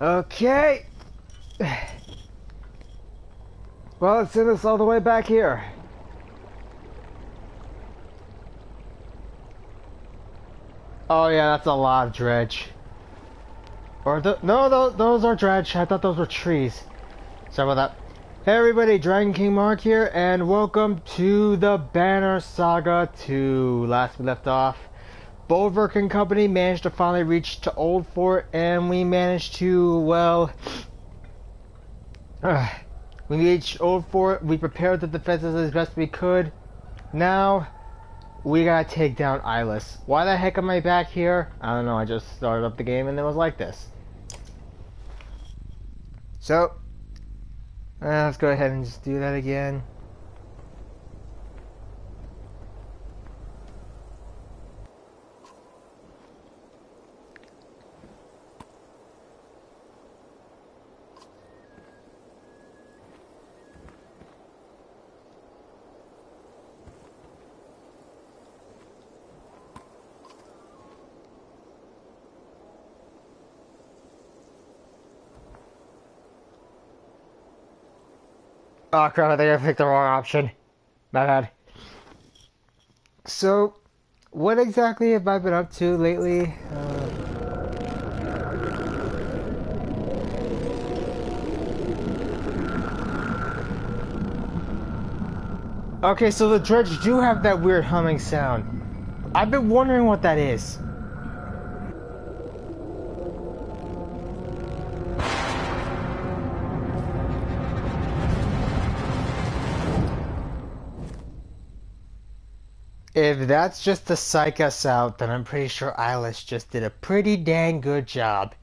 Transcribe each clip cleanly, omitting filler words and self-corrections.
Okay. Well, let's send us all the way back here. Oh yeah, that's a lot of dredge. Or no, those are dredge. I thought those were trees. Sorry about that. Hey everybody, Dragon King Mark here, and welcome to the Banner Saga 2. Last we left off, Bolverk and company managed to finally reach to Old Fort, and we managed to, well... we reached Old Fort, we prepared the defenses as best we could. Now, we gotta take down Eyeless. Why the heck am I back here? I don't know, I just started up the game and it was like this. So, let's go ahead and just do that again. Oh crap, I think I picked the wrong option. My bad. So, what exactly have I been up to lately? Okay, so the dredge do have that weird humming sound. I've been wondering what that is. If that's just to psych us out, then I'm pretty sure Eyeless just did a pretty dang good job.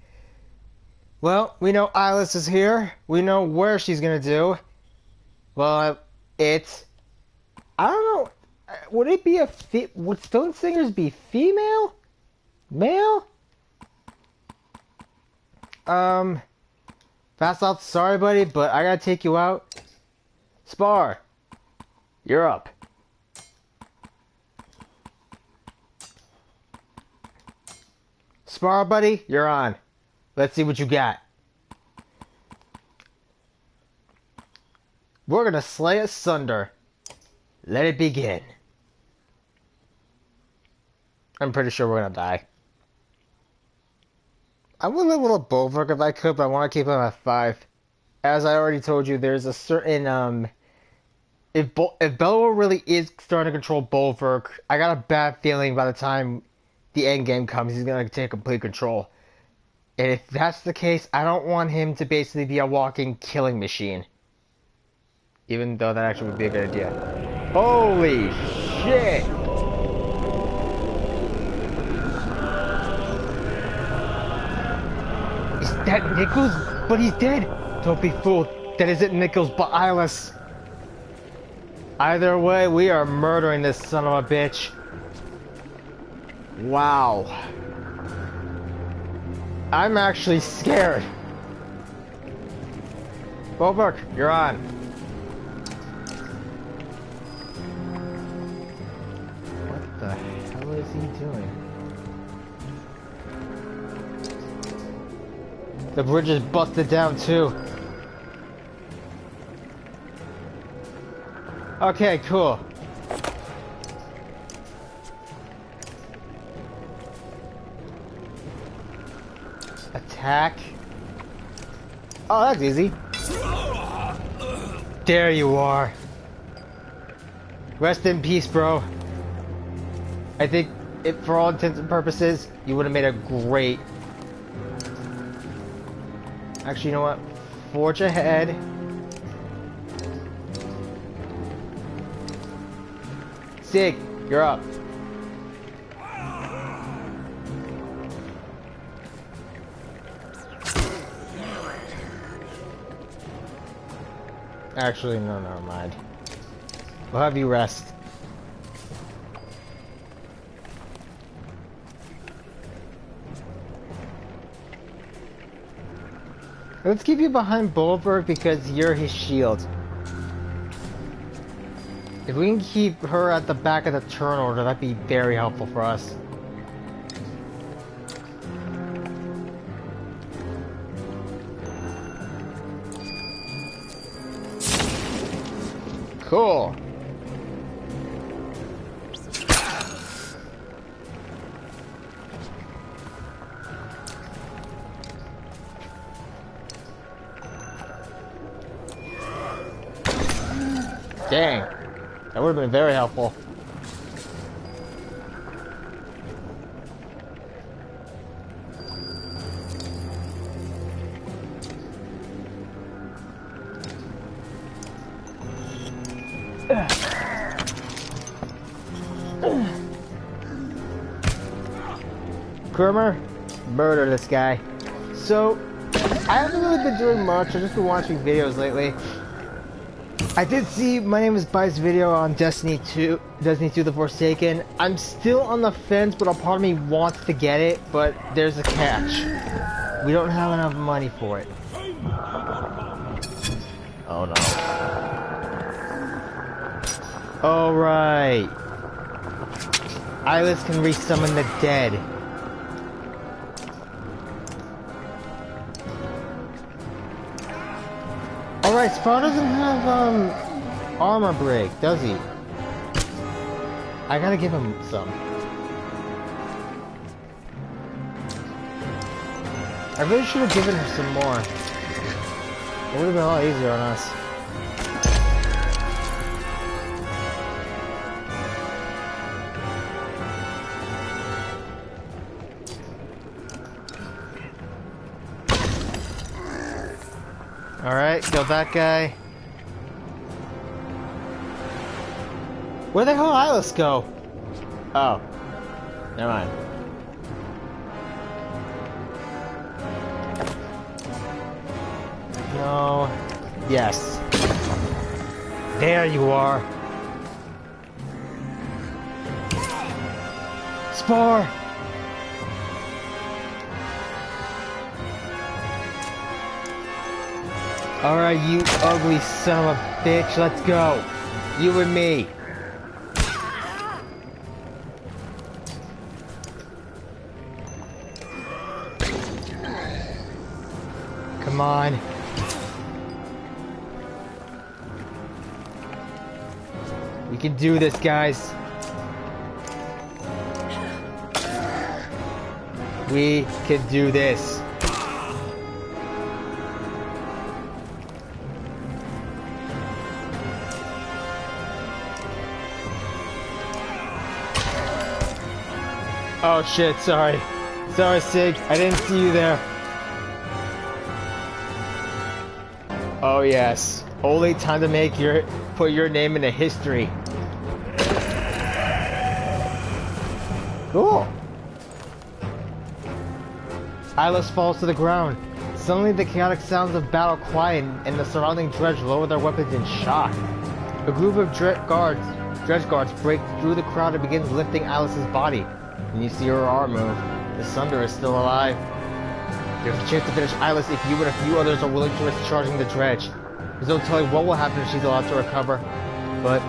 Well, we know Eyeless is here. We know where she's gonna do. Well, it's... I don't know. Would it be would Stone Singers be female? Male? Fast off, sorry buddy, but I gotta take you out. Spar, you're up. Spar, buddy, you're on. Let's see what you got. We're gonna slay a Sundr. Let it begin. I'm pretty sure we're gonna die. I would level up Bolverk if I could, but I want to keep him at 5. As I already told you, there's a certain, if Bello really is starting to control Bolverk, I got a bad feeling by the time the end game comes, he's gonna take complete control. And if that's the case, I don't want him to basically be a walking killing machine. Even though that actually would be a good idea. Holy shit! Is that Nichols? But he's dead! Don't be fooled. That isn't Nichols, but Eyeless. Either way, we are murdering this son of a bitch. Wow. I'm actually scared. Bolverk, you're on. What the hell is he doing? The bridge is busted down too. Okay, cool. Attack. Oh, that's easy. There you are. Rest in peace, bro. I think, for all intents and purposes, you would have made a great... Actually, you know what? Forge ahead. Sig, you're up. Actually, no, never mind. We'll have you rest. Let's keep you behind Bolverk because you're his shield. If we can keep her at the back of the turn order, that'd be very helpful for us. Cool. Dang. That would have been very helpful. Kermer, murder this guy. So, I haven't really been doing much. I've just been watching videos lately. I did see My Name is Bite's video on Destiny 2 The Forsaken. I'm still on the fence, but a part of me wants to get it, but there's a catch. We don't have enough money for it. Oh no. Alright. Eyeless can resummon the dead. Alright, Sprout doesn't have, armor break, does he? I gotta give him some. I really should have given her some more. It would have been a lot easier on us. Alright, kill that guy. Where the hell did Eyeless go? Oh. Never mind. No. Yes. There you are. Spore! Alright, you ugly son of a bitch, let's go. You and me. Come on. We can do this, guys. We can do this. Oh shit, sorry. Sorry, Sig. I didn't see you there. Oh yes. Only time to make put your name into history. Cool. Eyeless falls to the ground. Suddenly the chaotic sounds of battle quiet and the surrounding dredge lower their weapons in shock. A group of dredge guards break through the crowd and begins lifting Eyeless's body. And you see her arm move. The Sundr is still alive. There's a chance to finish Eyeless if you and a few others are willing to risk charging the dredge. There's no telling what will happen if she's allowed to recover, but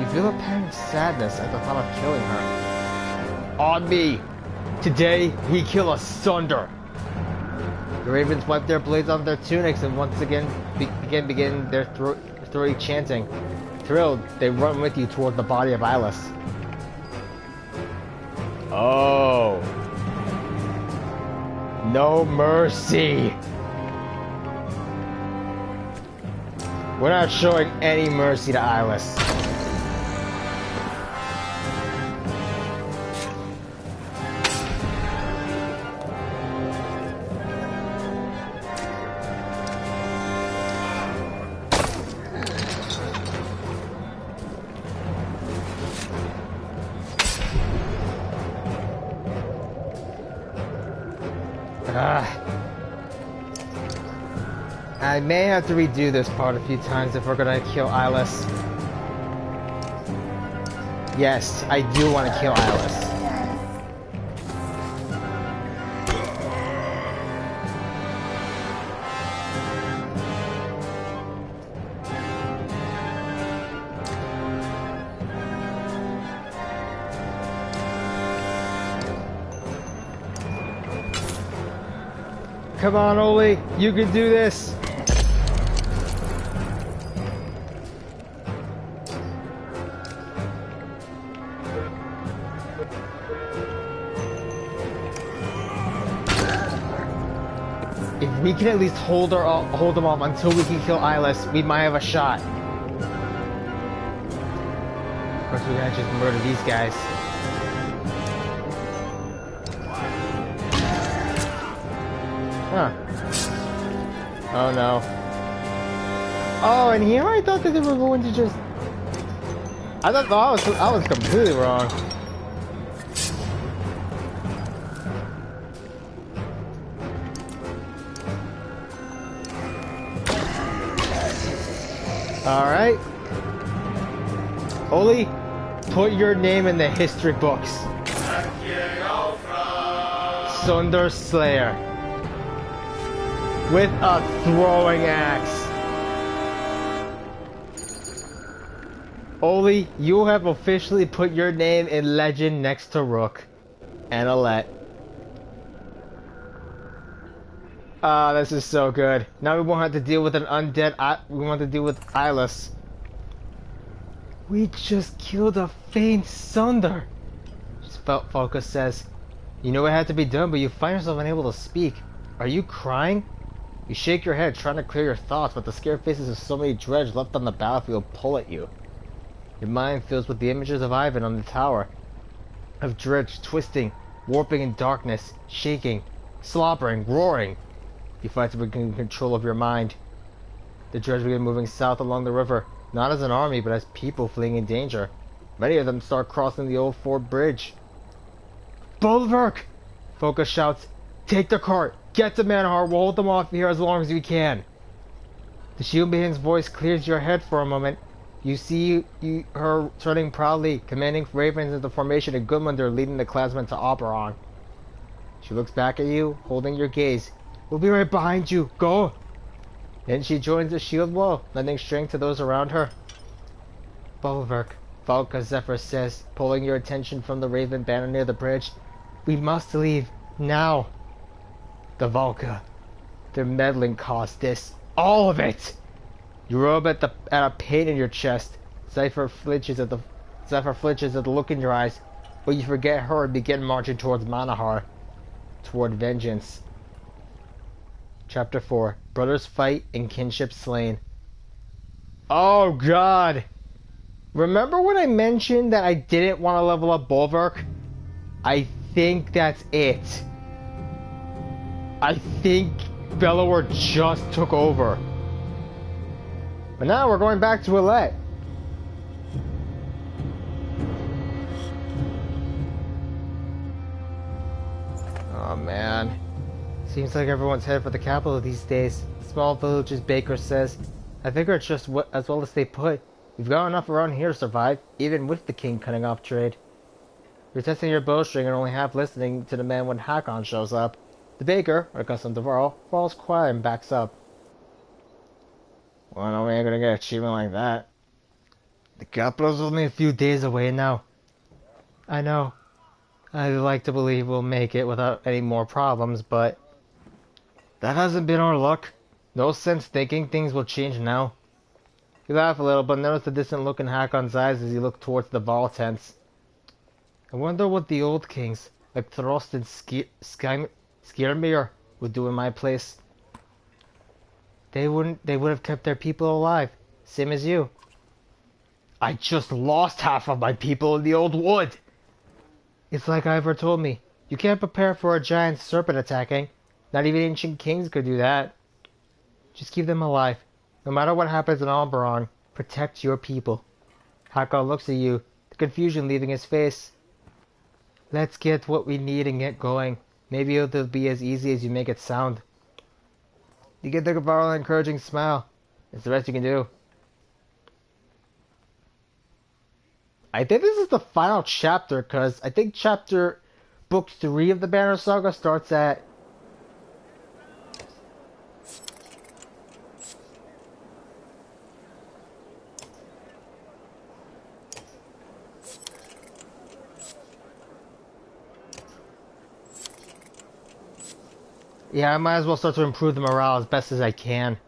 you feel a pang of sadness at the thought of killing her. On me! Today, we kill a Sundr! The ravens wipe their blades off their tunics and once again begin their throaty chanting. Thrilled, they run with you toward the body of Eyeless. Oh. No mercy. We're not showing any mercy to Eyeless. I may have to redo this part a few times if we're gonna kill Eyeless. Yes, I do want to kill Eyeless. Come on, Oli, you can do this. If we can at least hold them off until we can kill Eyeless, we might have a shot. Of course, we're gonna just murder these guys. Huh. Oh no. Oh, and here I thought that they were going to just... I was completely wrong. Alright. Oli, put your name in the history books. Sundr Slayer. With a throwing axe. Oli, you have officially put your name in legend next to Rook and Alette. Ah, this is so good. Now we won't have to deal with an undead. We won't have to deal with Eyeless. We just killed a faint Sundr. Focus says, "You know what had to be done, but you find yourself unable to speak. Are you crying?" You shake your head, trying to clear your thoughts, but the scared faces of so many dreads left on the battlefield pull at you. Your mind fills with the images of Ivan on the tower, of dredge twisting, warping in darkness, shaking, slobbering, roaring. You fight to regain control of your mind. The dredge begin moving south along the river, not as an army, but as people fleeing in danger. Many of them start crossing the old fort bridge. Bolverk! Focus shouts, "Take the cart! Get to Manahar! We'll hold them off here as long as we can!" The shield being's voice clears your head for a moment. You see her turning proudly, commanding ravens into formation, and Gudmundur leading the clansmen to Arberrang. She looks back at you, holding your gaze. "We'll be right behind you. Go!" Then she joins the shield wall, lending strength to those around her. Bolverk, Valka Zephyr says, pulling your attention from the raven banner near the bridge. "We must leave, now." The Valka. Their meddling caused this. All of it! You rub at a pain in your chest. Zephyr flinches at the look in your eyes, but you forget her and begin marching towards Manahar. Toward vengeance. Chapter 4. Brothers fight and kinship slain. Oh god! Remember when I mentioned that I didn't want to level up Bolverk? I think that's it. I think Bellower just took over. But now we're going back to Alette. Oh man. Seems like everyone's headed for the capital these days. Small villages, Baker says. I figure it's just as well as they put. We've got enough around here to survive, even with the king cutting off trade. You're testing your bowstring and only half listening to the man when Hakon shows up. The baker, accustomed to Varl, falls quiet and backs up. Well, no, we ain't gonna get an achievement like that. The capital's only a few days away now. I know. I'd like to believe we'll make it without any more problems, but that hasn't been our luck. No sense thinking things will change now. You laugh a little, but notice the distant look in Hakon's eyes as you look towards the Varl tents. I wonder what the old kings, like Throst and Skirmir, would do in my place. They would have kept their people alive, same as you. I just lost half of my people in the old wood. It's like Ivor told me. You can't prepare for a giant serpent attacking. Not even ancient kings could do that. Just keep them alive. No matter what happens in Arberrang, protect your people. Hakon looks at you, the confusion leaving his face. Let's get what we need and get going. Maybe it'll be as easy as you make it sound. You get the Varl an encouraging smile. It's the best you can do. I think this is the final chapter, because I think book 3 of the Banner Saga starts at... Yeah, I might as well start to improve the morale as best as I can.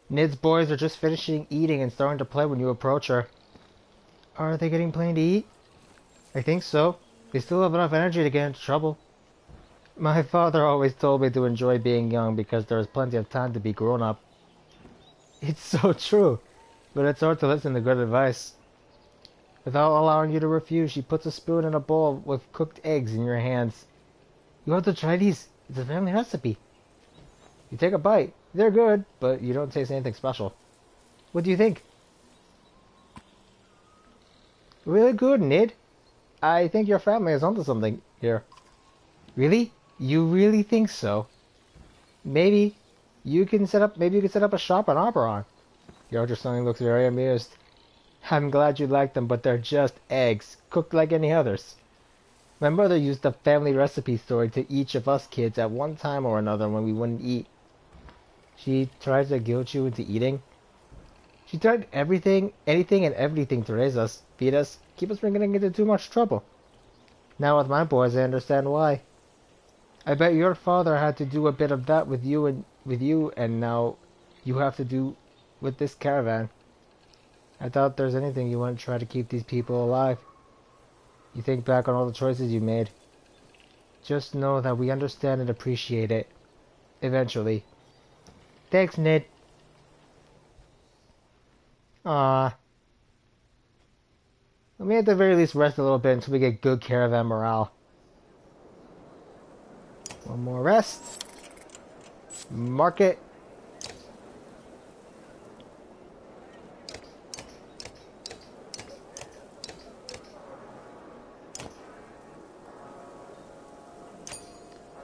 Nid's boys are just finishing eating and starting to play when you approach her. Are they getting plenty to eat? I think so. They still have enough energy to get into trouble. My father always told me to enjoy being young because there is plenty of time to be grown up. It's so true, but it's hard to listen to good advice. Without allowing you to refuse, she puts a spoon in a bowl with cooked eggs in your hands. You have to try these. It's a family recipe. You take a bite. They're good, but you don't taste anything special. What do you think? Really good, Ned. I think your family is onto something here. Really? You really think so? Maybe you can set up a shop in Arberrang. Your older son looks very amused. I'm glad you like them, but they're just eggs, cooked like any others. My mother used a family recipe story to each of us kids at one time or another when we wouldn't eat. She tried to guilt you into eating. She tried anything and everything to raise us, feed us, keep us from getting into too much trouble. Now with my boys, I understand why. I bet your father had to do a bit of that with you, and now you have to do with this caravan. I doubt there's anything you wouldn't try to keep these people alive. You think back on all the choices you made. Just know that we understand and appreciate it. Eventually. Thanks, Ned. Let me at the very least rest a little bit until we get good caravan morale. One more rest. Market.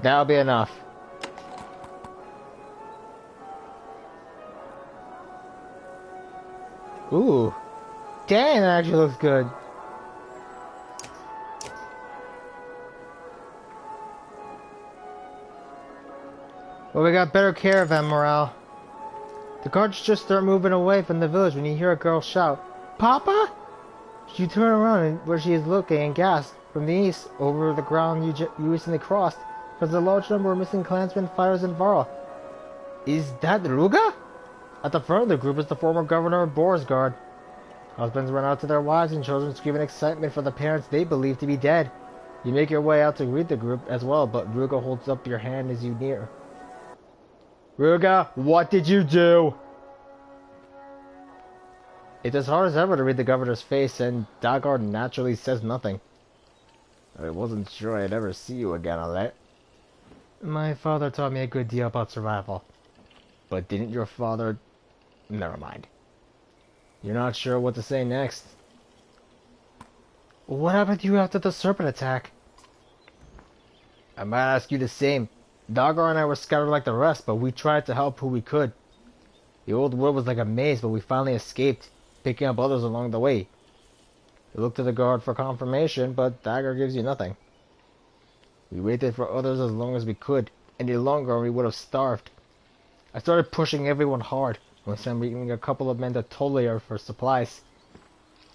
That'll be enough. Ooh. Dang, that actually looks good. Well, we got better caravan morale. The carts just start moving away from the village when you hear a girl shout, "Papa?" You turn around and where she is looking and gasp. From the east, over the ground you recently crossed, there's a large number of missing clansmen, fighters, and Varl. Is that Ruga? At the front of the group is the former governor of Borsgard. Husbands run out to their wives and children screaming excitement for the parents they believe to be dead. You make your way out to greet the group as well, but Ruga holds up your hand as you near. Ruga, what did you do? It's as hard as ever to read the governor's face, and Dagard naturally says nothing. I wasn't sure I'd ever see you again, Alette. My father taught me a good deal about survival. But didn't your father... Never mind. You're not sure what to say next. What happened to you after the serpent attack? I might ask you the same. Dagar and I were scattered like the rest, but we tried to help who we could. The old world was like a maze, but we finally escaped, picking up others along the way. We looked to the guard for confirmation, but Dagger gives you nothing. We waited for others as long as we could. Any longer we would have starved. I started pushing everyone hard, and sending a couple of men to Toliar for supplies.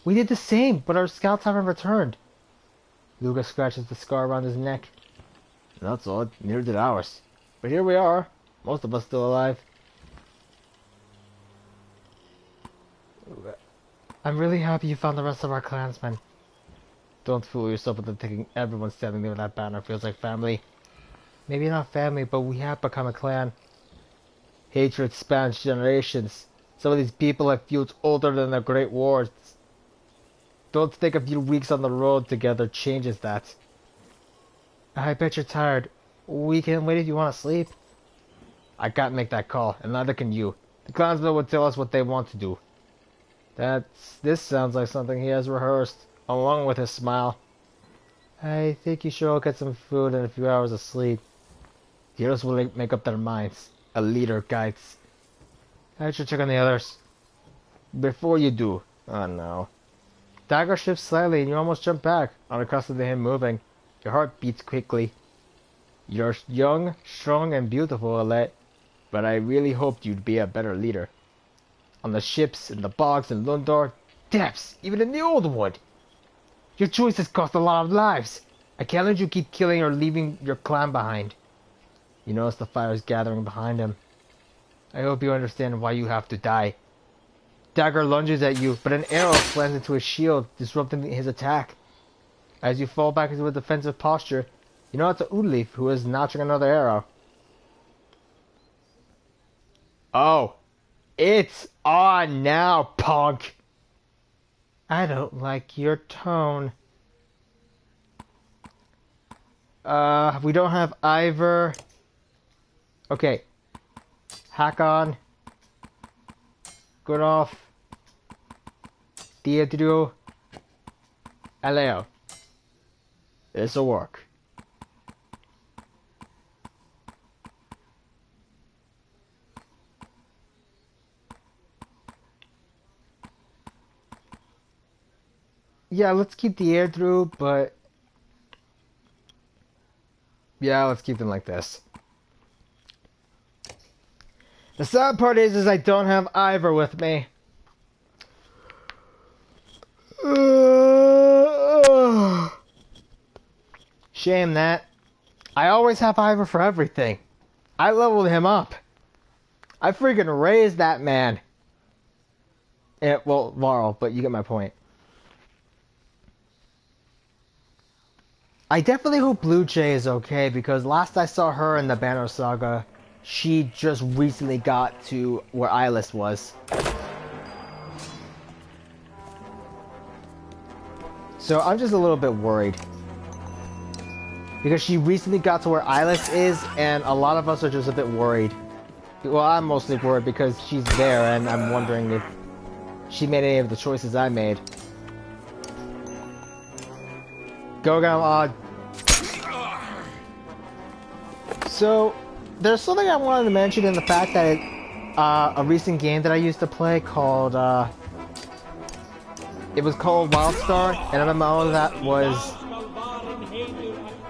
We did the same, but our scouts haven't returned. Luga scratches the scar around his neck. That's odd, neither did ours. But here we are, most of us still alive. I'm really happy you found the rest of our clansmen. Don't fool yourself into thinking everyone standing there with that banner feels like family. Maybe not family, but we have become a clan. Hatred spans generations. Some of these people have feuds older than the Great Wars. Don't think a few weeks on the road together changes that. I bet you're tired. We can wait if you want to sleep. I can't make that call, and neither can you. The clansmen will tell us what they want to do. This sounds like something he has rehearsed, along with his smile. I think you should all get some food and a few hours of sleep. The others will make up their minds. A leader guides. I should check on the others. Before you do. Oh no. Dagger shifts slightly and you almost jump back, unaccustomed to him moving. Your heart beats quickly. You're young, strong, and beautiful, Alette, but I really hoped you'd be a better leader. On the ships, in the bogs, in Lundor, depths, even in the old wood. Your choices cost a lot of lives. I can't let you keep killing or leaving your clan behind. You notice the fires gathering behind him. I hope you understand why you have to die. Dagger lunges at you, but an arrow slams into his shield, disrupting his attack. As you fall back into a defensive posture, You know, it's a Udleaf who is notching another arrow. Oh, it's on now, punk! I don't like your tone. We don't have Ivor. Okay. Hakon. Gunolf. Diedru. Aleo. This'll work. Yeah, let's keep the air through, but yeah, let's keep them like this. The sad part is I don't have Ivor with me. Shame that. I always have Ivor for everything. I leveled him up. I freaking raised that man. Yeah, well, Varl, but you get my point. I definitely hope Blue Jay is okay, because last I saw her in the Banner Saga, she just recently got to where Eyeless was. So I'm just a little bit worried. Because she recently got to where Eyeless is, and a lot of us are just a bit worried. Well, I'm mostly worried because she's there, and I'm wondering if she made any of the choices I made. Go, So, there's something I wanted to mention in the fact that a recent game that I used to play called, it was called Wildstar, an MMO that was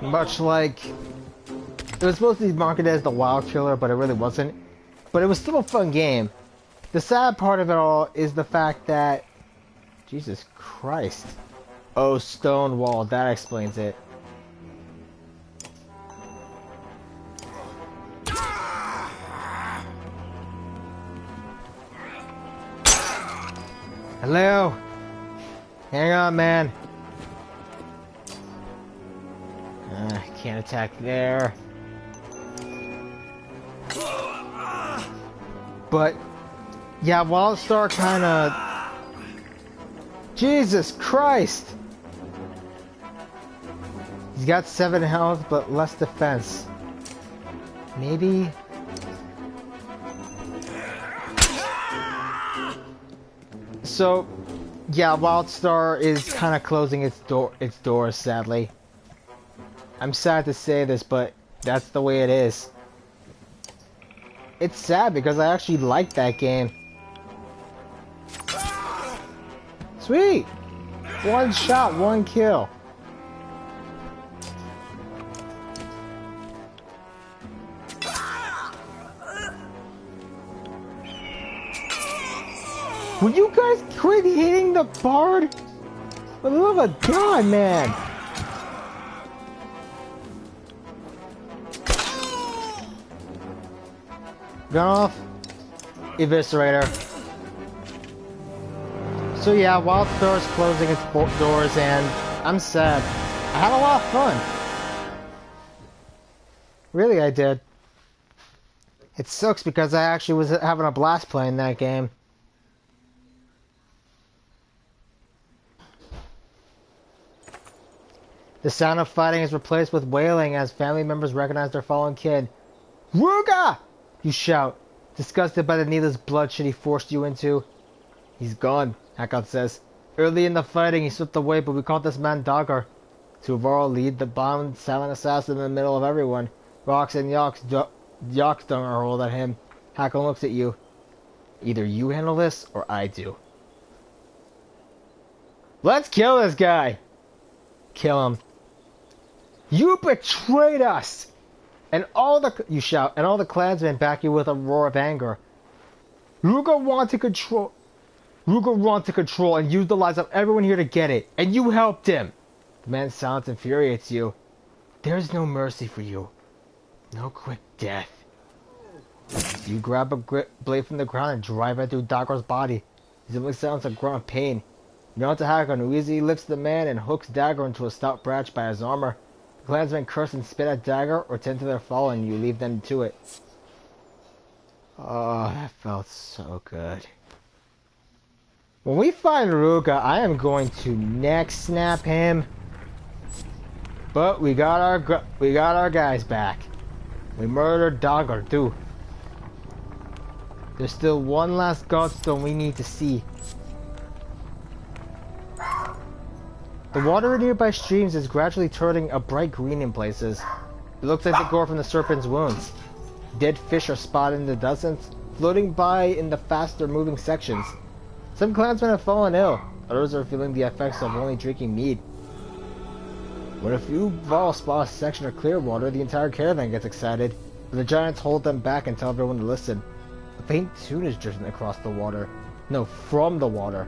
much like, it was supposed to be marketed as the Wild Killer, but it really wasn't. But it was still a fun game. The sad part of it all is the fact that, Jesus Christ. Oh, Stonewall, that explains it. Hello? Hang on, man. Can't attack there. But, yeah, Wildstar kinda... Jesus Christ! He's got 7 health, but less defense. Maybe... So, yeah, Wildstar is kind of closing its doors, sadly. I'm sad to say this, but that's the way it is. It's sad because I actually like that game. Sweet! 1 shot, 1 kill. Will you guys quit hitting the bard? For the love of God, man! Gun off. Eviscerator. So yeah, Wildstar is closing its doors and I'm sad. I had a lot of fun. Really, I did. It sucks because I actually was having a blast playing that game. The sound of fighting is replaced with wailing as family members recognize their fallen kid. Ruga! You shout, disgusted by the needless bloodshed he forced you into. He's gone, Hakon says. Early in the fighting, he slipped away, but we caught this man Dagger. Tuvarl lead the bound silent assassin in the middle of everyone. Rocks and Yaks dung are rolled at him. Hakon looks at you. Either you handle this, or I do. Let's kill this guy! Kill him. You betrayed us! And you shout, and all the clansmen back you with a roar of anger. Ruga want to control, and use the lives of everyone here to get it, and you helped him. The man's silence infuriates you. There's no mercy for you. No quick death. You grab a blade from the ground and drive it through Dagger's body. He simply sounds a grunt of pain. You know to Hakon, who easily lifts the man and hooks Dagger into a stout branch by his armor. The clansmen curse and spit a dagger or tend to their fall and you leave them to it. Oh, that felt so good. When we find Ruka, I am going to neck snap him. But we got our guys back. We murdered Dagger too. There's still one last godstone we need to see. The water in nearby streams is gradually turning a bright green in places. It looks like the gore from the serpent's wounds. Dead fish are spotted in the dozens, floating by in the faster moving sections. Some clansmen have fallen ill, others are feeling the effects of only drinking mead. When a few Varl spot a section of clear water, the entire caravan gets excited, but the giants hold them back and tell everyone to listen. A faint tune is drifting across the water. No, from the water.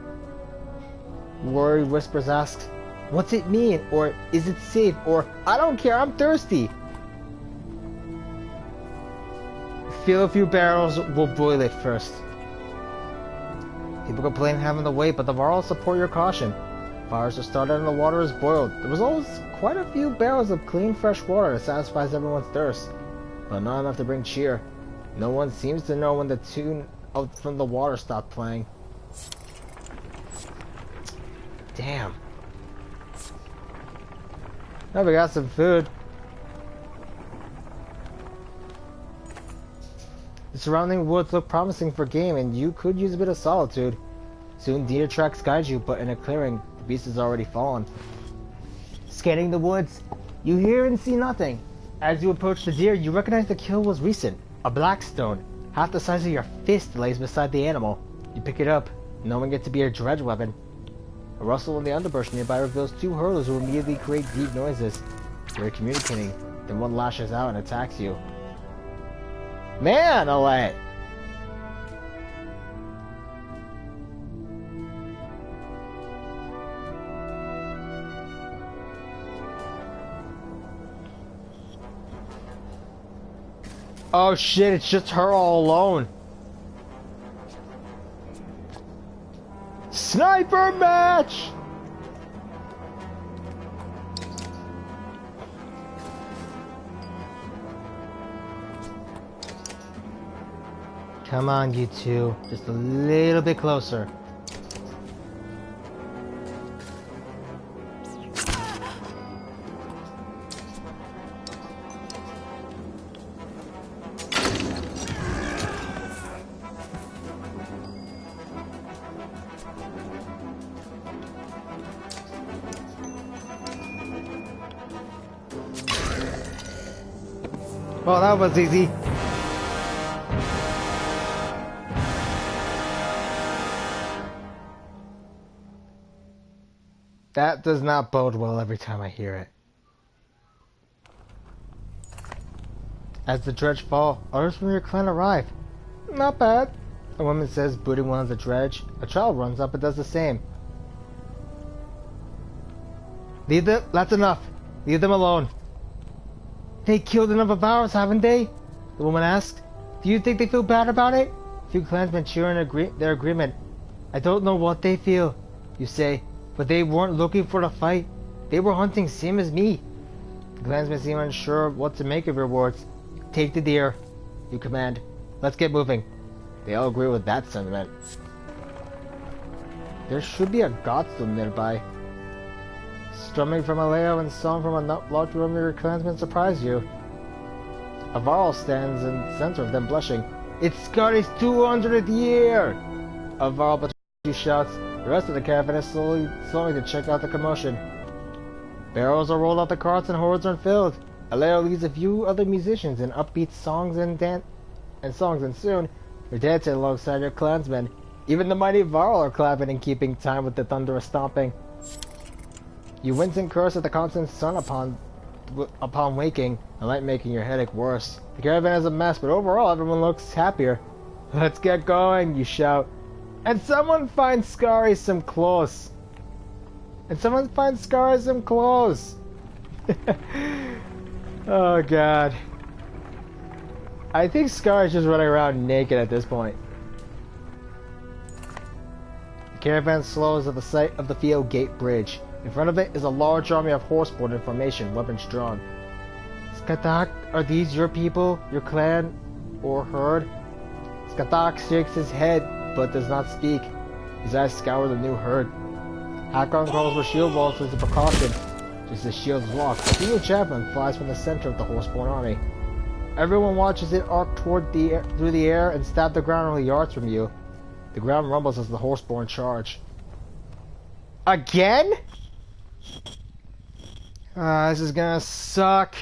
Worried whispers ask, "What's it mean?" Or, "Is it safe?" Or, "I don't care, I'm thirsty." Fill a few barrels, we'll boil it first. People complain having to wait, but the Varl support your caution. Fires are started and the water is boiled. There was always quite a few barrels of clean fresh water that satisfies everyone's thirst, but not enough to bring cheer. No one seems to know when the tune out from the water stopped playing. Damn. Now we got some food. The surrounding woods look promising for game, and you could use a bit of solitude. Soon deer tracks guide you, but in a clearing, the beast has already fallen. Scanning the woods, you hear and see nothing. As you approach the deer, you recognize the kill was recent. A black stone, half the size of your fist, lays beside the animal. You pick it up, knowing it to be a dredge weapon. A rustle in the underbrush nearby reveals two hurlers who immediately create deep noises. They're communicating, then one lashes out and attacks you. Man, Alette! Oh shit, it's just her all alone. Sniper match! Come on, you two. Just a little bit closer. Well, that was easy. That does not bode well every time I hear it. As the dredge fall, others from your clan arrive. Not bad, a woman says, booting one of the dredge. A child runs up and does the same. That's enough. Leave them alone. They killed enough of ours, haven't they? The woman asked. Do you think they feel bad about it? A few clansmen cheer in their agreement. I don't know what they feel, you say, but they weren't looking for the fight. They were hunting same as me. The clansmen seem unsure what to make of your words. Take the deer, you command. Let's get moving. They all agree with that sentiment. There should be a godstone nearby. Strumming from a layout and song from a large room of your clansmen surprise you. A Varl stands in the center of them, blushing. It's Scotty's 200th year! A Varl between you shouts. The rest of the caravan is slowly to check out the commotion. Barrels are rolled off the carts and hordes are filled. Alette leads a few other musicians in upbeat songs and soon you're dancing alongside your clansmen. Even the mighty Varl are clapping and keeping time with the thunderous stomping. You wince and curse at the constant sun upon waking, the light making your headache worse. The caravan is a mess, but overall everyone looks happier. Let's get going, you shout. And someone find Scary some clothes. Oh god. I think Scar's just running around naked at this point. The caravan slows at the sight of the field gate bridge. In front of it is a large army of horseborn in formation, weapons drawn. Skadak, are these your people, your clan, or herd? Skadak shakes his head, but does not speak. His eyes scour the new herd. Hakon calls for shield walls as a precaution. Just as shields walk, a single javelin flies from the center of the horseborn army. Everyone watches it arc through the air and stab the ground only yards from you. The ground rumbles as the horseborn charge. Again? This is gonna suck.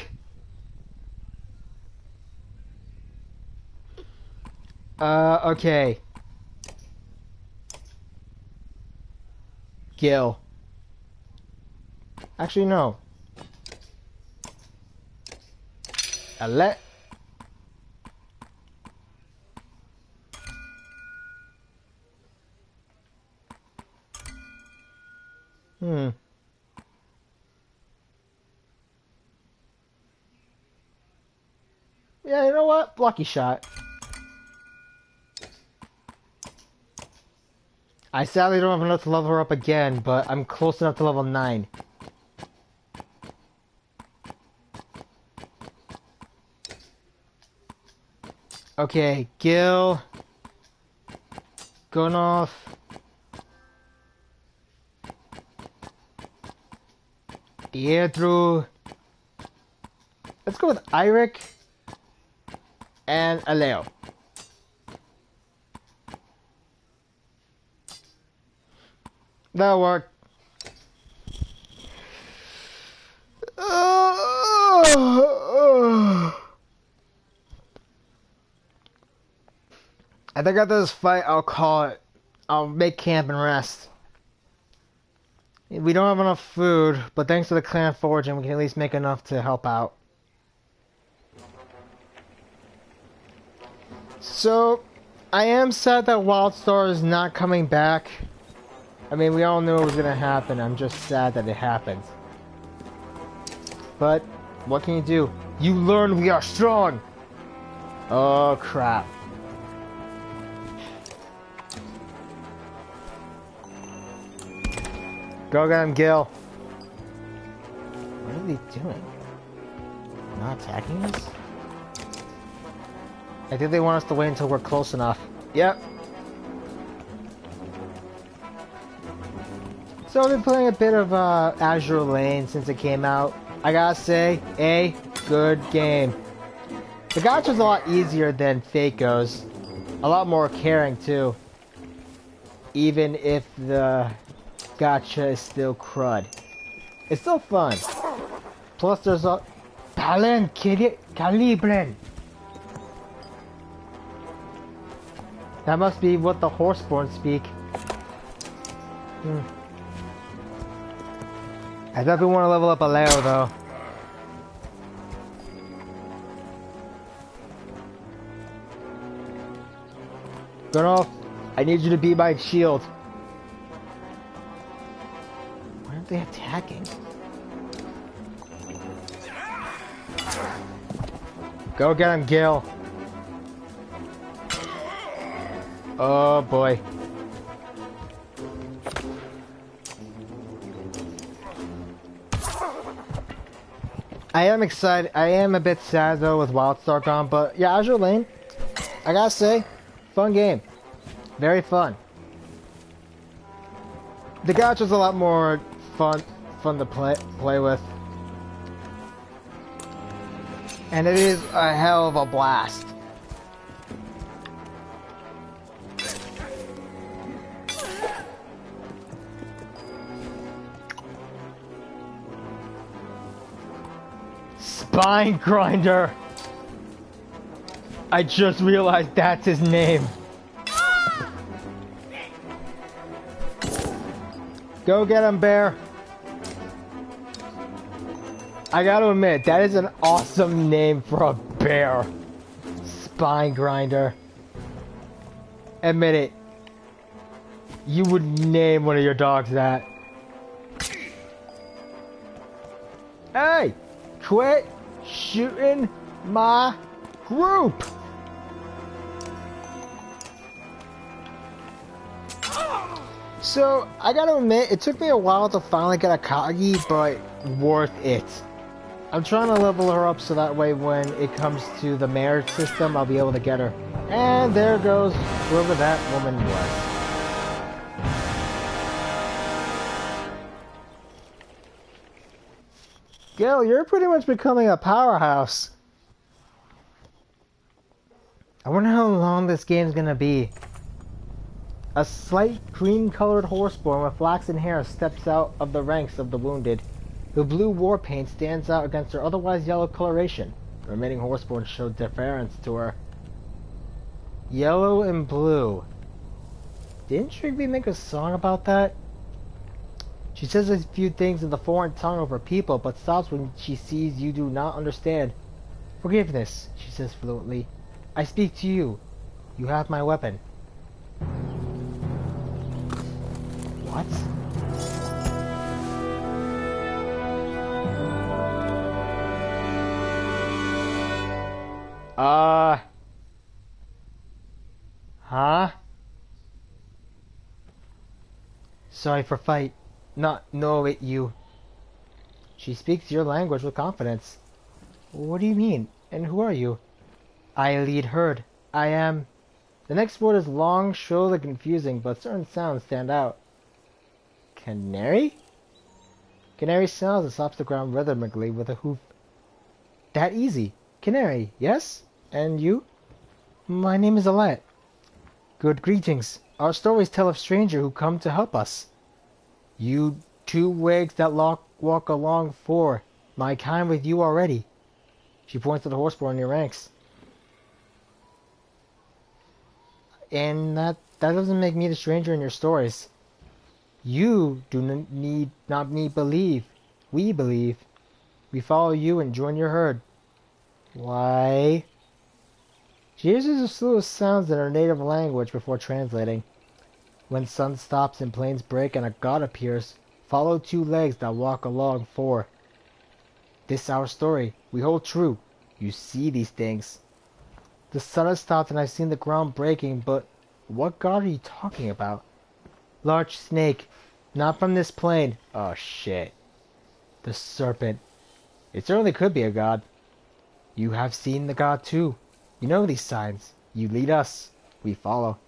Okay. Gil. Actually, no. Alette. Yeah, you know what? Lucky shot. I sadly don't have enough to level her up again, but I'm close enough to level 9. Okay, Gil. Gunoff. Pietro. Let's go with Eirik and Aleo. That'll work. I think after this fight, I'll call it. I'll make camp and rest. We don't have enough food, but thanks to the clan foraging, we can at least make enough to help out. So, I am sad that Wildstar is not coming back. I mean, we all knew it was gonna happen. I'm just sad that it happened. But, what can you do? You learn we are strong! Oh, crap. Go get him, Gil. What are they doing? Not attacking us? I think they want us to wait until we're close enough. Yep. So I've been playing a bit of Azure Lane since it came out. I gotta say, a good game. The gacha's a lot easier than Fako's. A lot more caring too. Even if the gacha is still crud. It's still fun. Plus there's a talent calibren. That must be what the horseborn speak. I definitely want to level up Aleo though. Gunoff, I need you to be my shield. Why aren't they attacking? Go get him, Gil. Oh boy. I am excited. I am a bit sad though with Wildstar gone, but yeah, Azure Lane, I gotta say, fun game. Very fun. The gacha's a lot more fun to play with. And it is a hell of a blast. Spine Grinder. I just realized that's his name. Go get him, bear. I gotta admit, that is an awesome name for a bear. Spine Grinder. Admit it. You would name one of your dogs that. Hey! Quit shooting my group! So, I gotta admit, it took me a while to finally get a Kagi, but worth it. I'm trying to level her up so that way when it comes to the merit system, I'll be able to get her. And there goes whoever that woman was. Gil, you're pretty much becoming a powerhouse. I wonder how long this game's gonna be. A slight cream-colored horseborn with flaxen hair steps out of the ranks of the wounded. The blue war paint stands out against her otherwise yellow coloration. The remaining horseborn show deference to her. Yellow and blue. Didn't Trigby make a song about that? She says a few things in the foreign tongue of her people, but stops when she sees you do not understand. Forgiveness, she says fluently. I speak to you. You have my weapon. What? Huh? Sorry for fight. Not know it, you. She speaks your language with confidence. What do you mean? And who are you? I lead herd. I am... The next word is long, shrill, and confusing, but certain sounds stand out. Canary? Canary sounds and stops the ground rhythmically with a hoof. That easy. Canary, yes? And you? My name is Alette. Good greetings. Our stories tell of stranger who come to help us. You two wags that walk along for my kind with you already. She points to the horseborn in your ranks. And that doesn't make me the stranger in your stories. You do need not me believe. We believe. We follow you and join your herd. Why? She uses a slew of sounds in her native language before translating. When sun stops and plains break and a god appears, follow two legs that walk along four. This our story. We hold true. You see these things. The sun has stopped and I've seen the ground breaking, but what god are you talking about? Large snake. Not from this plane. Oh shit. The serpent. It certainly could be a god. You have seen the god too. You know these signs. You lead us. We follow.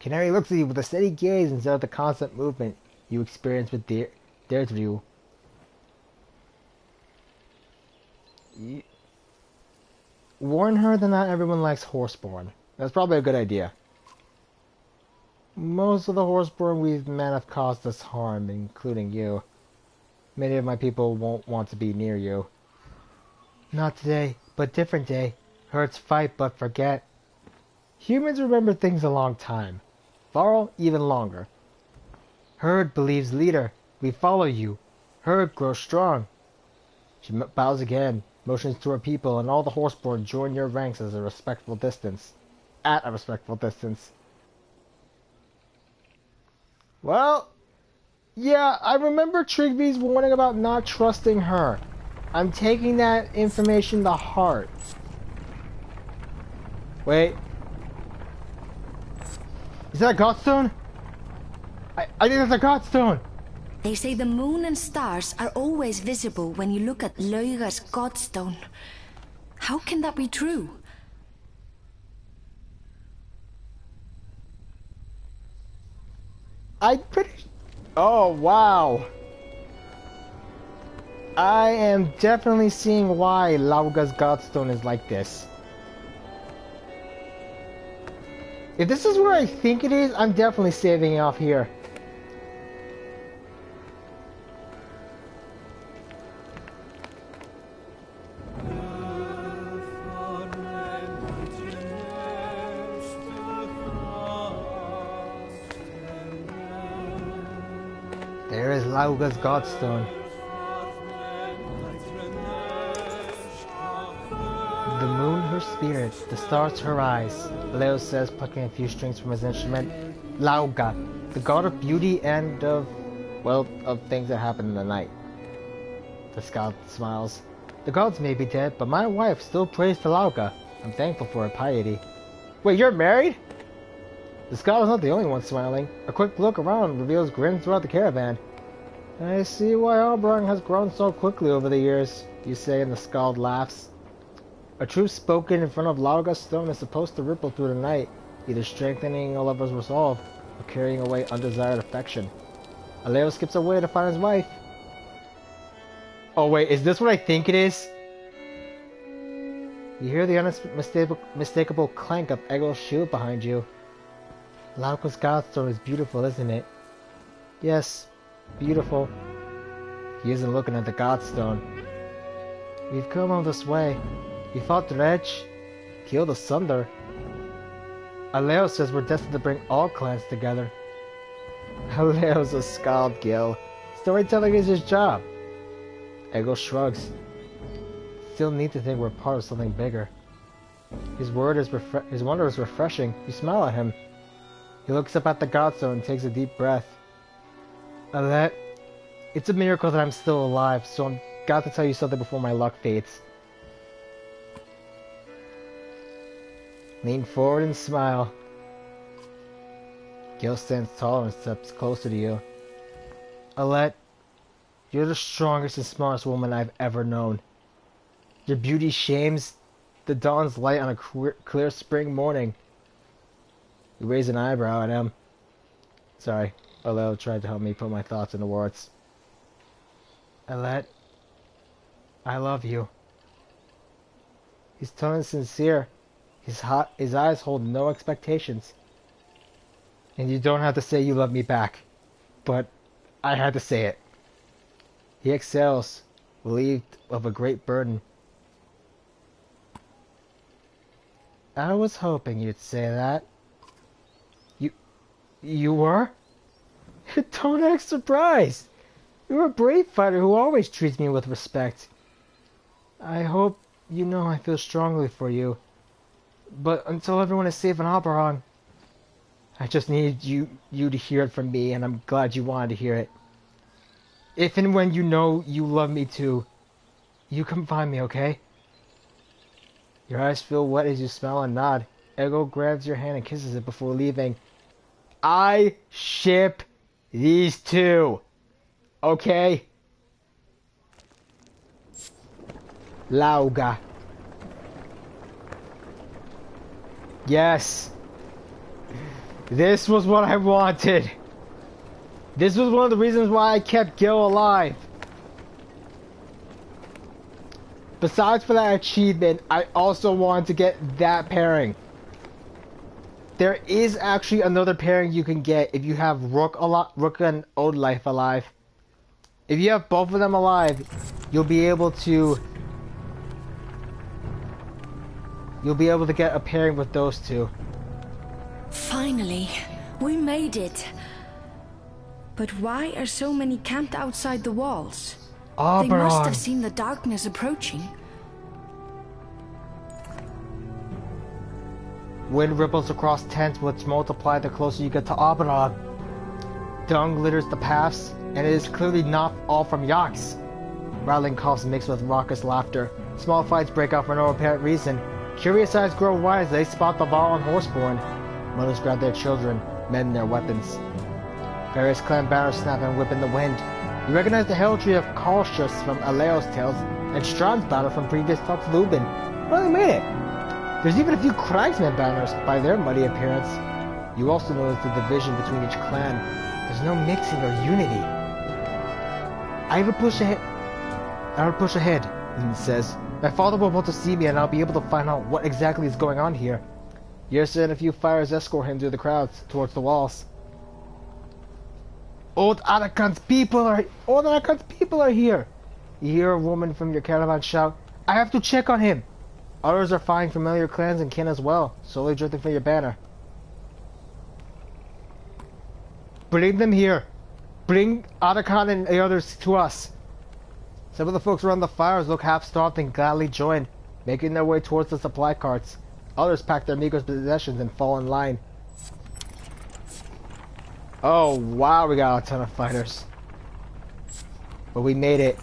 Canary looks at you with a steady gaze instead of the constant movement you experience with Deirdre. Warn her that not everyone likes horseborn. That's probably a good idea. Most of the horseborn we've met have caused us harm, including you. Many of my people won't want to be near you. Not today, but different day. Herds fight but forget. Humans remember things a long time. Varl even longer. Herd believes leader. We follow you. Herd grows strong. She bows again, motions to her people, and all the horseborn join your ranks as a respectful distance. At a respectful distance. Well, yeah, I remember Trigby's warning about not trusting her. I'm taking that information to heart. Wait. Is that a godstone? I think that's a godstone! They say the moon and stars are always visible when you look at Lauga's godstone. How can that be true? I'm pretty... Oh, wow. I am definitely seeing why Lauga's godstone is like this. If this is where I think it is, I'm definitely saving it off here. There is Lauga's godstone. The moon her spirit, the stars her eyes, Leo says, plucking a few strings from his instrument. Lauga, the god of beauty and of, well, of things that happen in the night. The scout smiles. The gods may be dead, but my wife still prays to Lauga. I'm thankful for her piety. Wait, you're married? The scholar's not the only one smiling. A quick look around reveals grins throughout the caravan. I see why Arberrang has grown so quickly over the years, you say, and the skald laughs. A truth spoken in front of Lauga's stone is supposed to ripple through the night, either strengthening a lover's resolve or carrying away undesired affection. Alette skips away to find his wife. Oh wait, is this what I think it is? You hear the unmistakable clank of Egil's shield behind you. Lauga's godstone is beautiful, isn't it? Yes, beautiful. He isn't looking at the godstone. We've come all this way. We fought the Wretch, killed the Sundr. Alette says we're destined to bring all clans together. Alette's a skald, Gil. Storytelling is his job. Egil shrugs. Still need to think we're part of something bigger. His wonder is refreshing. You smile at him. He looks up at the godstone and takes a deep breath. Alette, it's a miracle that I'm still alive, so I've got to tell you something before my luck fades. Lean forward and smile. Gil stands taller and steps closer to you. Alette, you're the strongest and smartest woman I've ever known. Your beauty shames the dawn's light on a clear spring morning. You raise an eyebrow at him. Sorry, Alette tried to help me put my thoughts into words. Alette, I love you. His tone is sincere. His eyes hold no expectations. And you don't have to say you love me back. But I had to say it. He exhales, relieved of a great burden. I was hoping you'd say that. You were? Don't act surprised. You're a brave fighter who always treats me with respect. I hope you know I feel strongly for you. But until everyone is safe in Arberrang, I just needed you to hear it from me, and I'm glad you wanted to hear it. If and when you know you love me too, you come find me, okay? Your eyes feel wet as you smile and nod. Egil grabs your hand and kisses it before leaving. I ship these two. Okay? Lauga. Yes. This was what I wanted. This was one of the reasons why I kept Gil alive. Besides for that achievement, I also wanted to get that pairing. There is actually another pairing you can get if you have Rook and Old-Life alive. If you have both of them alive, you'll be able to get a pairing with those two. Finally, we made it. But why are so many camped outside the walls? They must have seen the darkness approaching. Wind ripples across tents which multiply the closer you get to Arberrang. Dung litters the paths, and it is clearly not all from yaks. Rattling coughs mixed with raucous laughter. Small fights break out for no apparent reason. Curious eyes grow wide as they spot the Val and Horseborn. Mothers grab their children, men their weapons. Various clan banners snap and whip in the wind. You recognize the heraldry of Karlshus from Alette's tales and Strand's banner from previous talks of Lubin. Well, they made it! There's even a few Cragsman banners by their muddy appearance. You also notice the division between each clan. There's no mixing or unity. I will push ahead, Lin says. My father will want to see me and I'll be able to find out what exactly is going on here. Yersa and a few fighters escort him through the crowds towards the walls. Old Arakan's people are here! You hear a woman from your caravan shout, I have to check on him! Others are finding familiar clans and kin as well, slowly drifting from your banner. Bring them here! Bring Arakan and the others to us! Some of the folks around the fires look half-starved and gladly join, making their way towards the supply carts. Others pack their meager possessions and fall in line. Oh wow, we got a ton of fighters. But we made it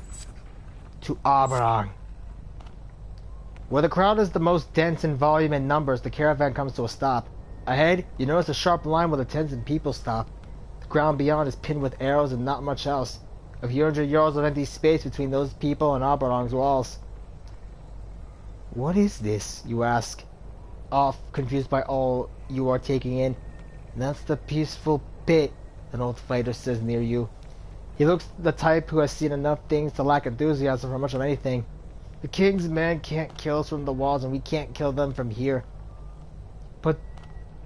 to Arberrang. Where the crowd is the most dense in volume and numbers, the caravan comes to a stop. Ahead, you notice a sharp line where the tents and people stop. The ground beyond is pinned with arrows and not much else. A few hundred yards of empty space between those people and Arberrang's walls. What is this, you ask, off, confused by all you are taking in. That's the peaceful pit, an old fighter says near you. He looks the type who has seen enough things to lack enthusiasm for much of anything. The king's men can't kill us from the walls, and we can't kill them from here. But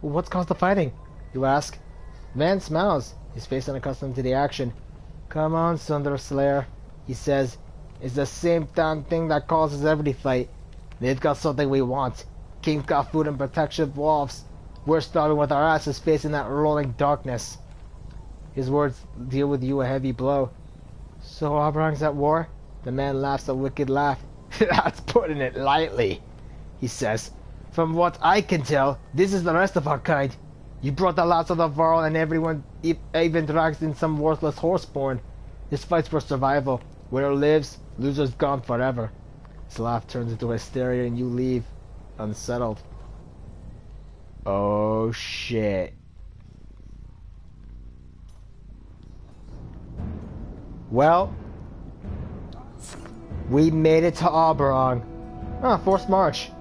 what's caused the fighting, you ask? The man smiles, his face unaccustomed to the action. Come on, Sundr Slayer, he says. It's the same damn thing that causes every fight. They've got something we want. King's got food and protection wolves. We're starving with our asses facing that rolling darkness. His words deal with you a heavy blow. So Arberrang's at war? The man laughs a wicked laugh. That's putting it lightly, he says. From what I can tell, this is the rest of our kind. You brought the last of the Varl and everyone even drags in some worthless horseborn. This fight's for survival. Winner lives, loser's gone forever. His laugh turns into hysteria and you leave, unsettled. Oh shit. Well, we made it to Arberrang. Forced march.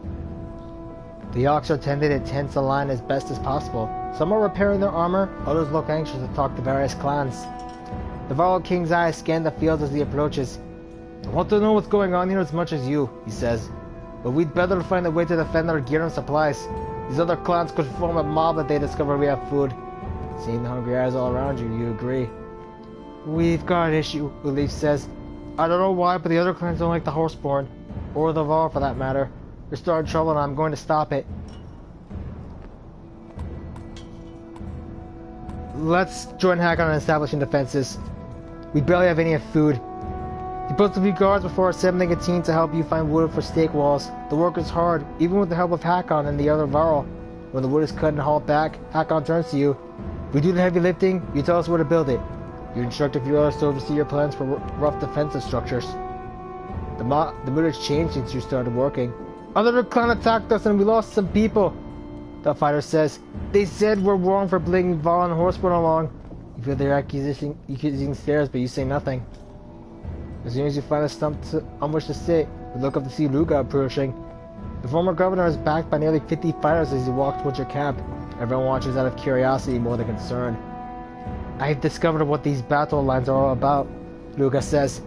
The Ox are tended in tents aligned as best as possible. Some are repairing their armor, others look anxious to talk to various clans. The Varl King's eyes scan the fields as he approaches. I want to know what's going on here as much as you, he says. But we'd better find a way to defend our gear and supplies. These other clans could form a mob if they discover we have food. Seeing the hungry eyes all around you, you agree. We've got an issue, Ulif says. I don't know why, but the other clans don't like the Horseborn. Or the Varl for that matter. We're starting trouble and I'm going to stop it. Let's join Hakon in establishing defenses. We barely have any food. He puts a few guards before assembling a team to help you find wood for stake walls. The work is hard, even with the help of Hakon and the other Varl. When the wood is cut and hauled back, Hakon turns to you. If we do the heavy lifting, you tell us where to build it. You instruct a few others to oversee your plans for rough defensive structures. The mood has changed since you started working. Another clan attacked us and we lost some people, the fighter says. They said we're wrong for bringing Varl and Horseborn along. You feel their accusing stares, but you say nothing. As soon as you find a stump on which to sit, you look up to see Ruga approaching. The former governor is backed by nearly 50 fighters as he walks towards your camp. Everyone watches out of curiosity more than concern. I've discovered what these battle lines are all about, Ruga says.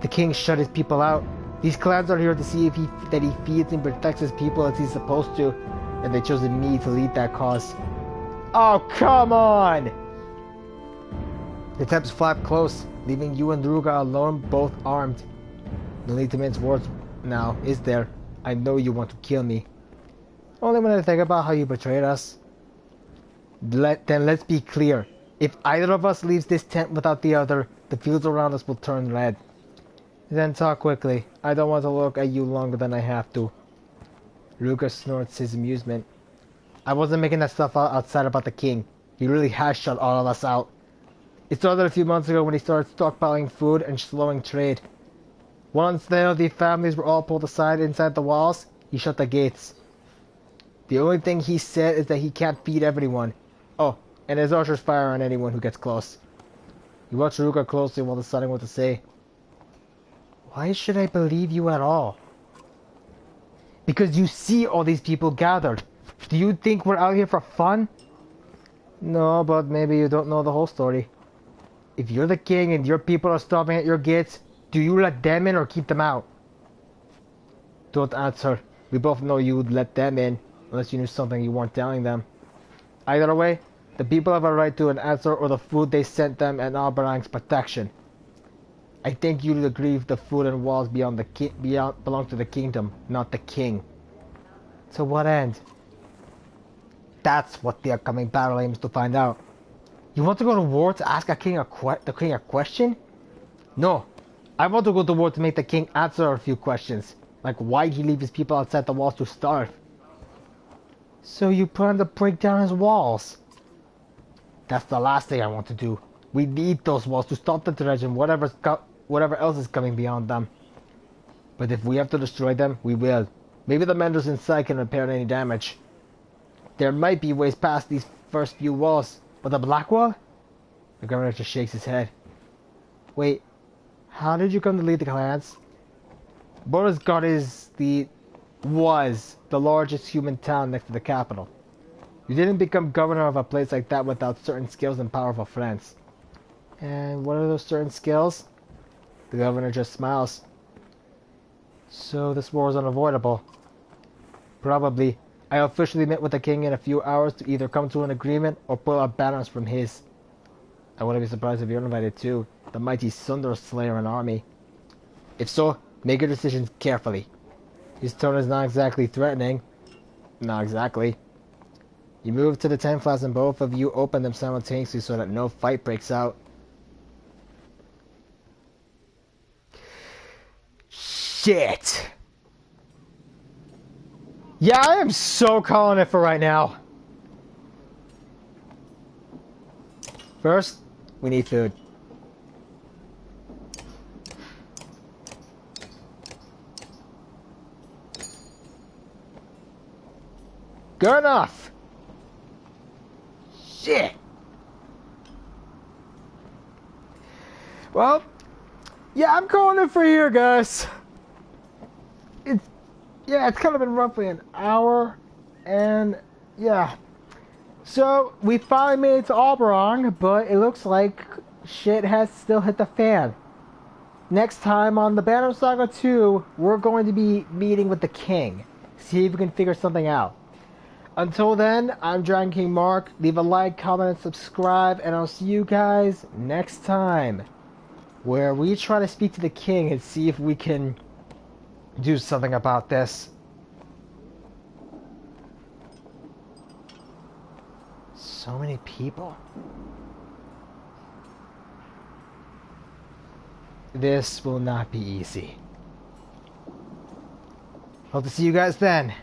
The king shut his people out. These clans are here to see that he feeds and protects his people as he's supposed to, and they've chosen me to lead that cause. Oh, come on! The tents flap close, leaving you and Ruga alone, both armed. No need to mince words now, is there? I know you want to kill me. Only when I think about how you betrayed us. Then let's be clear. If either of us leaves this tent without the other, the fields around us will turn red. Then talk quickly. I don't want to look at you longer than I have to. Ruga snorts his amusement. I wasn't making that stuff outside about the king. He really has shut all of us out. It started a few months ago when he started stockpiling food and slowing trade. Once the healthy families were all pulled aside inside the walls, he shut the gates. The only thing he said is that he can't feed everyone. Oh, and his archers fire on anyone who gets close. You watch Ruga closely while deciding what to say. Why should I believe you at all? Because you see all these people gathered. Do you think we're out here for fun? No, but maybe you don't know the whole story. If you're the king and your people are starving at your gates, do you let them in or keep them out? Don't answer. We both know you would let them in, unless you knew something you weren't telling them. Either way, the people have a right to an answer or the food they sent them and Arberrang's protection. I think you'd agree the food and walls belong to the kingdom, not the king. To what end? That's what the upcoming battle aims to find out. You want to go to war to ask the king a question? No. I want to go to war to make the king answer a few questions. Like why'd he leave his people outside the walls to starve? So you plan to break down his walls? That's the last thing I want to do. We need those walls to stop the dredge and whatever else is coming beyond them. But if we have to destroy them, we will. Maybe the menders inside can repair any damage. There might be ways past these first few walls, but the black wall? The governor just shakes his head. Wait, how did you come to lead the clans? Bolverk was the largest human town next to the capital. You didn't become governor of a place like that without certain skills and powerful friends. And what are those certain skills? The governor just smiles. So this war is unavoidable. Probably. I officially met with the king in a few hours to either come to an agreement or pull out banners from his. I wouldn't be surprised if you're invited too. The mighty Sundr slayer an army. If so, make your decisions carefully. His tone is not exactly threatening. Not exactly. You move to the 10 flags and both of you open them simultaneously so that no fight breaks out. Shit! Yeah, I am so calling it for right now. First, we need food. Good enough. Shit. Well, yeah, I'm calling it for here, guys. It's kind of been roughly an hour, and yeah. So, we finally made it to Arberrang, but it looks like shit has still hit the fan. Next time on the Banner Saga 2, we're going to be meeting with the king. See if we can figure something out. Until then, I'm Dragon King Mark. Leave a like, comment, and subscribe, and I'll see you guys next time, where we try to speak to the king and see if we can do something about this. So many people. This will not be easy. Hope to see you guys then.